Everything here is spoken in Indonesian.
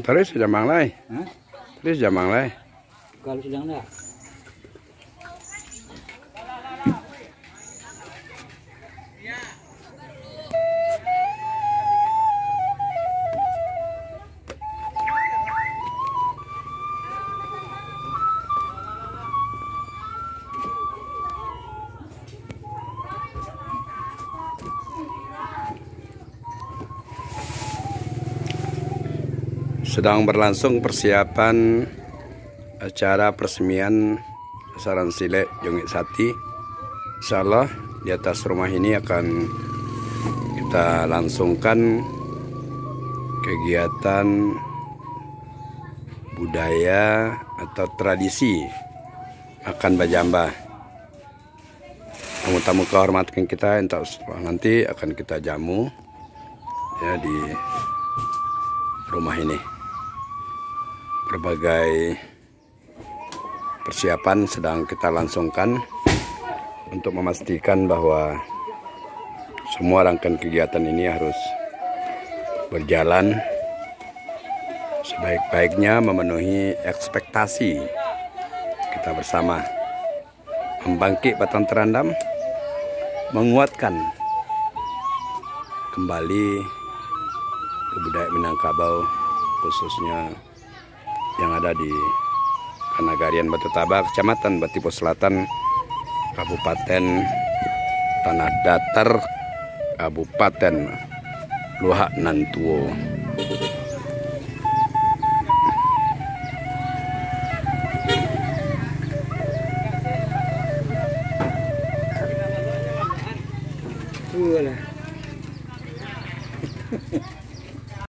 Terus jamang lai. Hah? Terus jamang lai. Kalau sedang enggak. Sedang berlangsung persiapan acara peresmian Saran Silek Jongik Sati. Insyaallah di atas rumah ini akan kita langsungkan kegiatan budaya atau tradisi makan bajamba. Tamu-tamu kehormatan kita nanti akan kita jamu ya di rumah ini. Berbagai persiapan sedang kita langsungkan untuk memastikan bahwa semua rangkaian kegiatan ini harus berjalan sebaik-baiknya, memenuhi ekspektasi kita bersama, membangkit batang terandam, menguatkan kembali kebudayaan Minangkabau, khususnya yang ada di Kanagarian Batu Taba, Kecamatan Batipo Selatan, Kabupaten Tanah Datar, Kabupaten Luhak Nantuo. Lah.